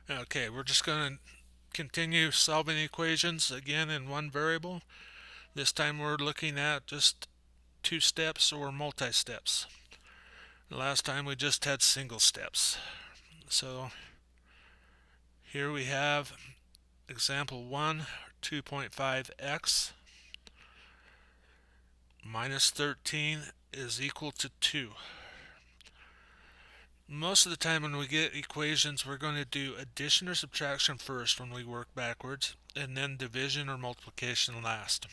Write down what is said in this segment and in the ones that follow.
Okay, we're just going to continue solving equations again in one variable. This time we're looking at just two steps or multi-steps. Last time we just had single steps. So here we have example 1, 2.5x minus 13 is equal to 2. Most of the time when we get equations, we're going to do addition or subtraction first when we work backwards, and then division or multiplication last.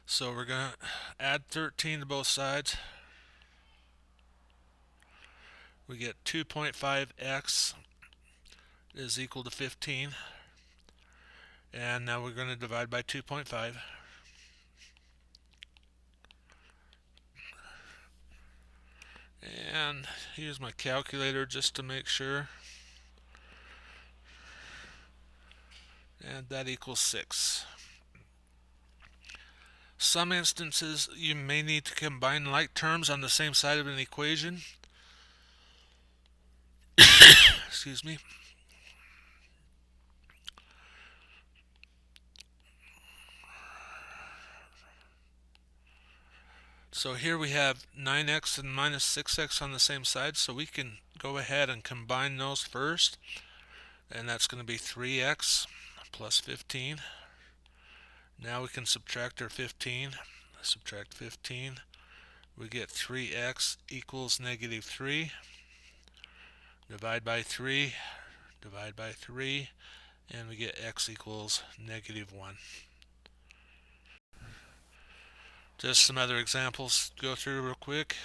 So we're going to add 13 to both sides. We get 2.5x is equal to 15. And now we're going to divide by 2.5. And use my calculator just to make sure. And that equals 6. Some instances you may need to combine like terms on the same side of an equation. Excuse me. So here we have 9x and minus 6x on the same side, so we can go ahead and combine those first. And that's going to be 3x plus 15. Now we can subtract our 15. Subtract 15. We get 3x equals negative 3. Divide by 3. Divide by 3. And we get x equals negative 1. Just some other examples to go through real quick.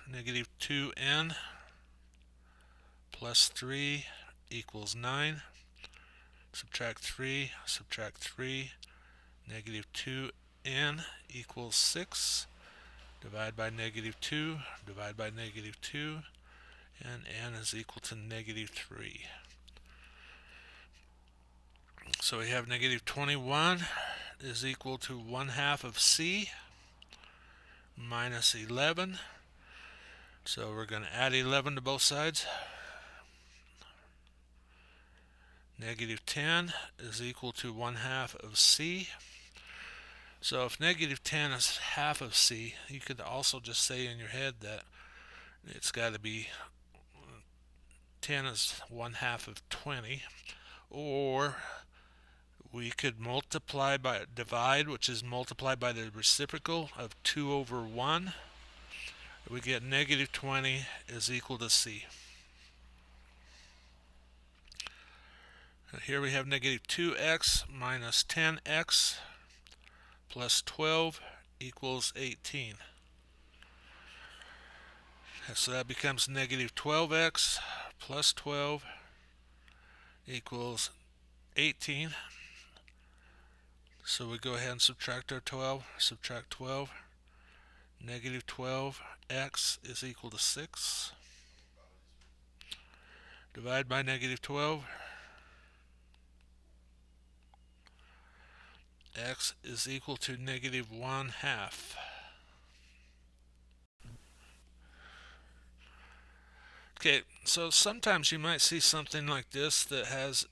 Negative 2n plus 3 equals 9. Subtract 3, subtract 3. Negative 2n equals 6. Divide by negative 2, divide by negative 2, and n is equal to negative 3. So we have negative 21 is equal to 1/2 of c minus 11. So we're going to add 11 to both sides. Negative 10 is equal to 1/2 of c. So if negative 10 is half of c, you could also just say in your head that it's got to be 10 is 1/2 of 20. Or we could multiply by divide, which is multiply by the reciprocal of 2 over 1. We get negative 20 is equal to c. Here we have negative 2x minus 10x plus 12 equals 18. So that becomes negative 12x plus 12 equals 18. So we go ahead and subtract our 12. Subtract 12. Negative 12x is equal to 6. Divide by negative 12. X is equal to negative 1/2. Okay, so sometimes you might see something like this that has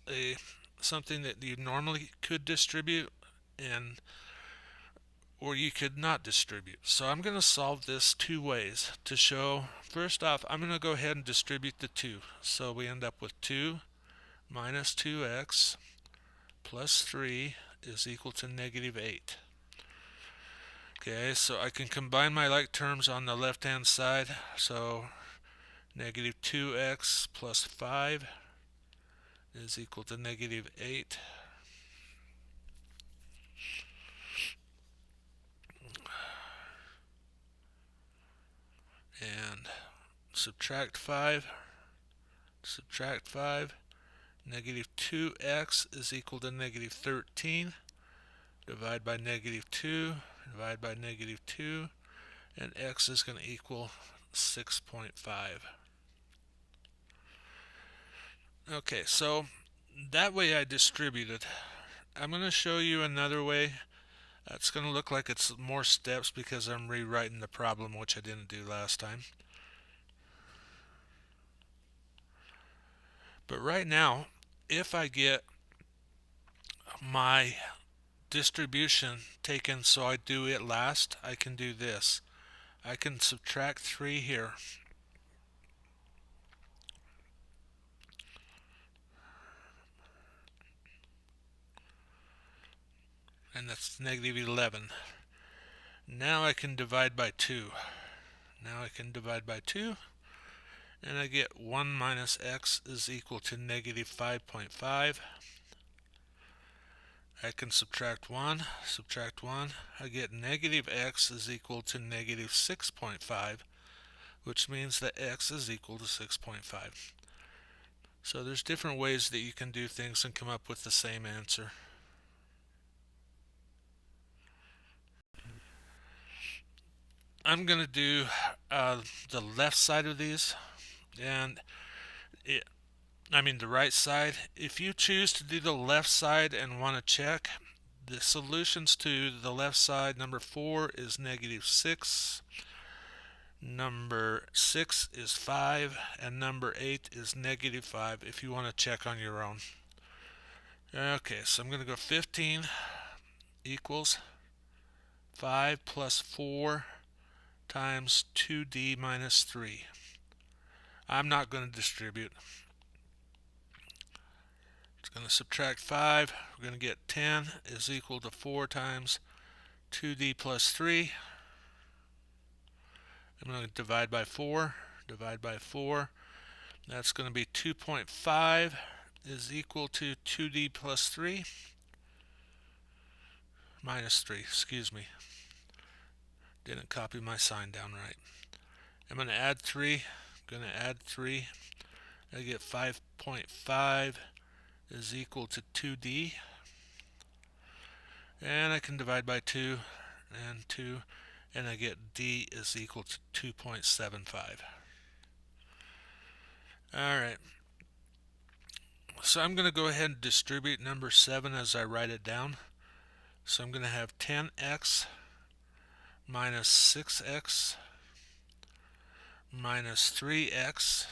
something that you normally could distribute and or you could not distribute. So I'm going to solve this two ways to show. First off, I'm going to go ahead and distribute the 2. So we end up with 2 minus 2x plus 3 is equal to negative 8. Okay, so I can combine my like terms on the left hand side. So negative 2x plus 5 is equal to negative 8. And subtract 5. Subtract 5. Negative 2x is equal to negative 13. Divide by negative 2. Divide by negative 2. And x is going to equal 6.5. Okay, so that way I distributed. I'm going to show you another way. It's going to look like it's more steps because I'm rewriting the problem, which I didn't do last time. But right now, if I get my distribution taken so I do it last, I can do this. I can subtract 3 here. And that's negative 11. Now I can divide by 2. Now I can divide by 2, and I get 1 minus x is equal to negative 5.5. I can subtract 1, I get negative x is equal to negative 6.5, which means that x is equal to 6.5. So there's different ways that you can do things and come up with the same answer. I'm going to do the left side of these, and the right side. If you choose to do the left side and want to check, the solutions to the left side, number 4 is negative 6, number 6 is 5, and number 8 is negative 5 if you want to check on your own. Okay, so I'm going to go 15 equals 5 plus 4 times 2d minus 3. I'm not going to distribute. It's going to subtract 5. We're going to get 10 is equal to 4 times 2d plus 3. I'm going to divide by 4. Divide by 4. That's going to be 2.5 is equal to 2d plus 3. Minus 3, excuse me. Didn't copy my sign down right. I'm going to add 3. I'm going to add 3. I get 5.5 is equal to 2d. And I can divide by 2 and 2, and I get d is equal to 2.75. Alright, so I'm going to go ahead and distribute number 7 as I write it down. So I'm going to have 10x minus 6x minus 3x,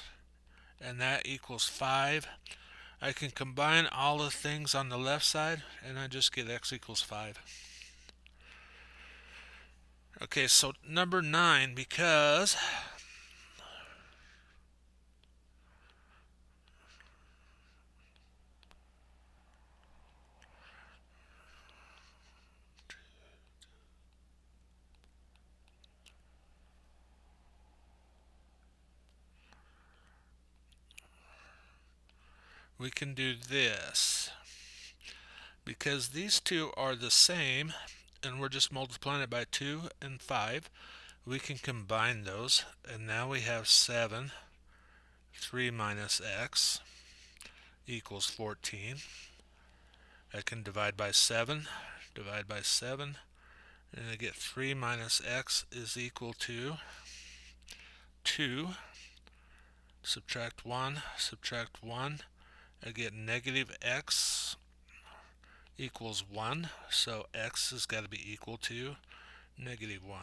and that equals 5. I can combine all the things on the left side, and I just get x equals 5. Okay, so number 9, because we can do this. Because these two are the same, and we're just multiplying it by 2 and 5, we can combine those, and now we have 7, 3 minus x equals 14. I can divide by 7, and I get 3 minus x is equal to 2. Subtract 1, I get negative x equals 1, so x has got to be equal to negative 1.